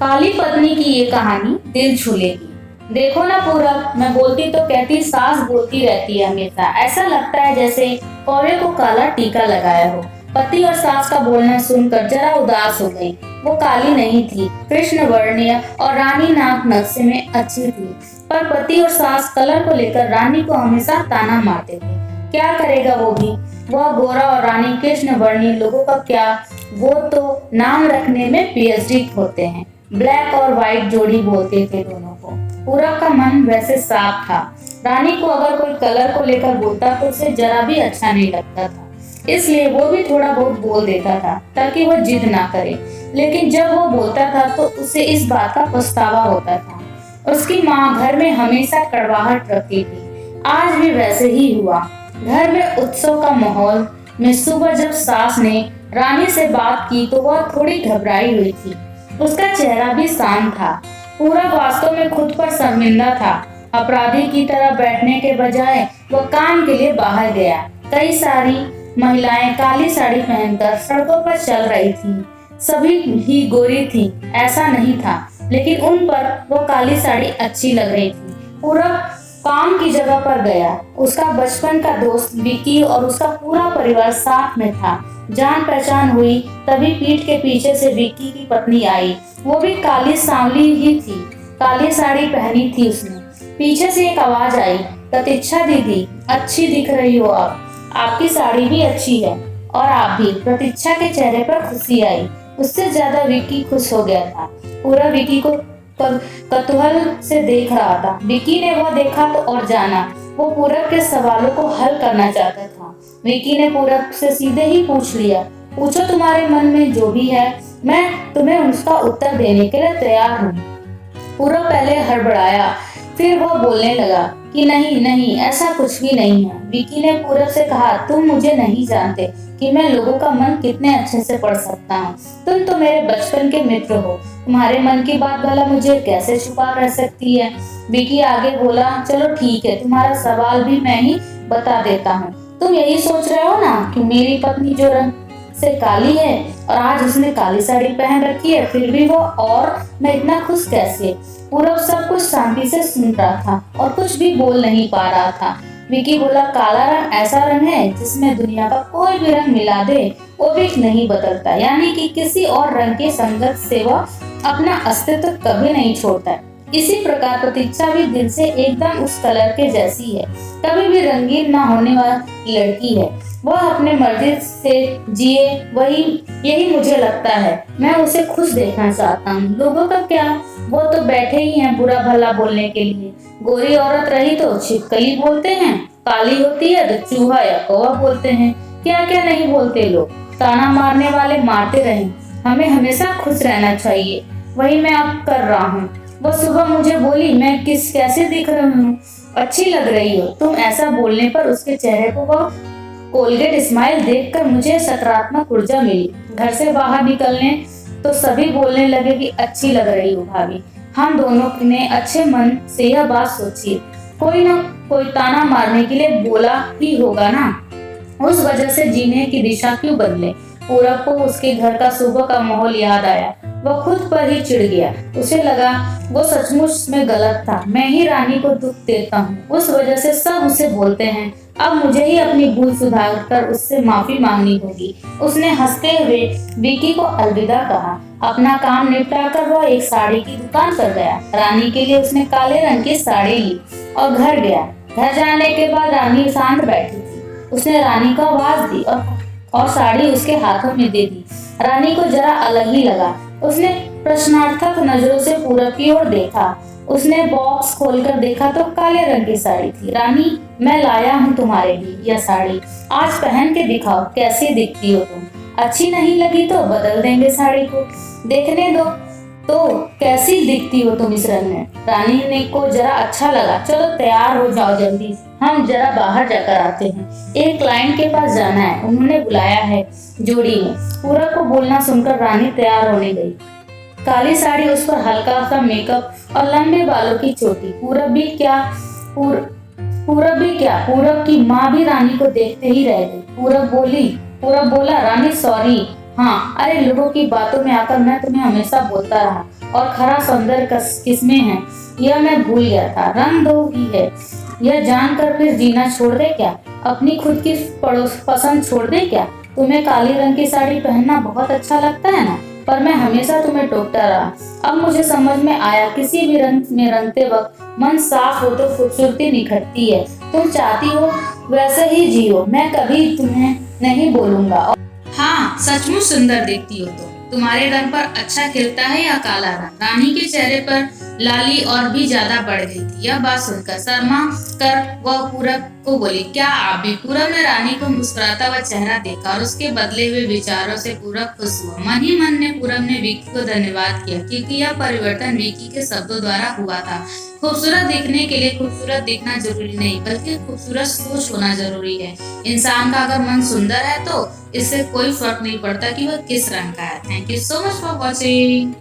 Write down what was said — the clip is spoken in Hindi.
काली पत्नी की ये कहानी दिल छू लेगी। देखो ना पूरब, मैं बोलती तो कहती, सास बोलती रहती है हमेशा। ऐसा लगता है जैसे कौवे को काला टीका लगाया हो। पति और सास का बोलना सुनकर जरा उदास हो गई। वो काली नहीं थी, कृष्ण वर्णीय और रानी नाक नक्शे में अच्छी थी, पर पति और सास कलर को लेकर रानी को हमेशा ताना मारते थे। क्या करेगा वो भी, वह गोरा और रानी कृष्ण वर्णीय, लोगों का क्या, वो तो नाम रखने में पीएचडी होते हैं। ब्लैक और व्हाइट जोड़ी बोलते थे दोनों को। पूरब का मन वैसे साफ था। रानी को अगर कोई कलर को लेकर बोलता तो उसे जरा भी अच्छा नहीं लगता था, इसलिए वो भी थोड़ा बहुत बोल देता था ताकि वो जिद ना करे। लेकिन जब वो बोलता था तो उसे इस बात का पछतावा होता था। उसकी माँ घर में हमेशा कड़वाहट रखती थी। आज भी वैसे ही हुआ। घर में उत्सव का माहौल में सुबह जब सास ने रानी से बात की तो वह थोड़ी घबराई हुई थी। उसका चेहरा भी शांत था। पूरब वास्तव में खुद पर शर्मिंदा था। अपराधी की तरह बैठने के बजाय वह काम के लिए बाहर गया। कई सारी महिलाएं काली साड़ी पहनकर सड़कों पर चल रही थीं। सभी ही गोरी थीं, ऐसा नहीं था, लेकिन उन पर वो काली साड़ी अच्छी लग रही थी। पूरब काम की जगह पर गया। उसका बचपन का दोस्त विकी और उसका पूरा परिवार साथ में था। जान पहचान हुई तभी पीठ के पीछे से विक्की की पत्नी आई। वो भी काली सांवली ही थी, काली साड़ी पहनी थी उसने। पीछे से एक आवाज आई, प्रतीक्षा दीदी, अच्छी दिख रही हो आप, आपकी साड़ी भी अच्छी है और आप भी। प्रतीक्षा के चेहरे पर खुशी आई। उससे ज्यादा विक्की खुश हो गया था। पूरा विक्की को कौतूहल से देख रहा था। विक्की ने वह देखा तो और जाना। वो पूरब के सवालों को हल करना चाहता था। विक्की ने पूरब से सीधे ही पूछ लिया, पूछो तुम्हारे मन में जो भी है, मैं तुम्हें उसका उत्तर देने के लिए तैयार हूँ। पूरब पहले हड़बड़ाया, फिर वो बोलने लगा कि नहीं नहीं, ऐसा कुछ भी नहीं है। विक्की ने पूरब से कहा, तुम मुझे नहीं जानते कि मैं लोगों का मन कितने अच्छे से पढ़ सकता हूँ। तुम तो मेरे बचपन के मित्र हो, तुम्हारे मन की बात भला मुझे कैसे छुपा रह सकती है। विक्की आगे बोला, चलो ठीक है, तुम्हारा सवाल भी मैं ही बता देता हूँ। तुम यही सोच रहे हो ना कि मेरी पत्नी जो रंग से काली है और आज उसने काली साड़ी पहन रखी है, फिर भी वो और मैं इतना खुश कैसे। पूरब सब कुछ शांति से सुन रहा था और कुछ भी बोल नहीं पा रहा था। विकी बोला, काला रंग ऐसा रंग है जिसमें दुनिया का कोई भी रंग मिला दे वो भी नहीं बदलता, यानी कि किसी और रंग के संगत से वह अपना अस्तित्व कभी नहीं छोड़ता। इसी प्रकार प्रतीक्षा भी दिल से एकदम उस कलर के जैसी है, कभी भी रंगीन न होने वाली लड़की है। वह अपने मर्जी से जिए, यही मुझे लगता है। मैं उसे खुश देखना चाहता हूँ। लोगों का क्या, वो तो बैठे ही हैं बुरा भला बोलने के लिए। गोरी औरत रही तो छिपकली बोलते हैं, काली होती है तो चूहा या कौवा बोलते हैं। क्या क्या नहीं बोलते लोग। ताना मारने वाले मारते रहें, हमें हमेशा खुश रहना चाहिए। वही मैं अब कर रहा हूँ। वो सुबह मुझे बोली, मैं कैसे दिख रही हूँ, अच्छी लग रही हो तुम। ऐसा बोलने पर उसके चेहरे को वह कोलगेट स्माइल देखकर मुझे सकारात्मक ऊर्जा मिली। घर से बाहर निकलने तो सभी बोलने लगे कि अच्छी लग रही हो भाभी। हम दोनों ने अच्छे मन से यह बात सोची, कोई ना कोई ताना मारने के लिए बोला ही होगा ना, उस वजह से जीने की दिशा क्यों बदले। पूरब को उसके घर का सुबह का माहौल याद आया। वह खुद पर ही चिढ़ गया। उसे लगा वो सचमुच में गलत था। मैं ही रानी को दुख देता हूँ, उस वजह से सब उसे बोलते हैं। अब मुझे ही अपनी भूल सुधार कर उससे माफी मांगनी होगी। उसने हंसते हुए विकी को अलविदा कहा। अपना काम निपटा कर वह एक साड़ी की दुकान पर गया। रानी के लिए उसने काले रंग की साड़ी ली और घर गया। घर जाने के बाद रानी शांत बैठी थी। उसने रानी को आवाज दी और साड़ी उसके हाथों में दे दी। रानी को जरा अलग ही लगा। उसने प्रश्नार्थक नजरों से पूरब की ओर देखा। उसने बॉक्स खोलकर देखा तो काले रंग की साड़ी थी। रानी, मैं लाया हूँ तुम्हारे लिए यह साड़ी, आज पहन के दिखाओ कैसी दिखती हो तुम। अच्छी नहीं लगी तो बदल देंगे साड़ी को, देखने दो तो कैसी दिखती हो तुम इस रंग में। रानी ने को जरा अच्छा लगा। चलो तैयार हो जाओ जल्दी, हम जरा बाहर जाकर आते हैं, एक क्लाइंट के पास जाना है, उन्होंने बुलाया है जोड़ी में। पूरब को बोलना सुनकर रानी तैयार होने गई। काली साड़ी, उस पर हल्का सा मेकअप और लंबे बालों की चोटी। पूरब भी क्या, पूरब की माँ भी रानी को देखते ही रह गई। पूरब बोला, रानी सॉरी, हाँ, अरे लोगों की बातों में आकर मैं तुम्हें हमेशा बोलता रहा और खरा सौंदर्य किसमें है यह मैं भूल गया था। रंग दो ही है यह जानकर फिर जीना छोड़ दे क्या? अपनी खुद की पड़ोस पसंद छोड़ दे क्या? तुम्हें काली रंग की साड़ी पहनना बहुत अच्छा लगता है ना, पर मैं हमेशा तुम्हें टोकता रहा। अब मुझे समझ में आया किसी भी रंग में रंगते वक्त मन साफ हो तो खूबसूरती निखरती है। तुम चाहती हो वैसे ही जियो, मैं कभी तुम्हें नहीं बोलूंगा। हाँ, सचमुच सुंदर दिखती हो तुम। तुम्हारे रंग पर अच्छा खिलता है या काला रंग? रानी के चेहरे पर लाली और भी ज्यादा बढ़ गई थी। यह बात सुनकर शर्मा कर वह पूरब को बोली, क्या आप भी? पूरब ने रानी को मुस्कुराता हुआ चेहरा देखा और उसके बदले हुए विचारों से पूरब खुश हुआ। मन ही मन ने पूरब ने विक्की को धन्यवाद किया क्योंकि यह परिवर्तन विक्की के शब्दों द्वारा हुआ था। खूबसूरत दिखने के लिए खूबसूरत दिखना जरूरी नहीं, बल्कि खूबसूरत सोच होना जरूरी है। इंसान का अगर मन सुंदर है तो इससे कोई फर्क नहीं पड़ता कि वह किस रंग का है। Thank you so much for watching.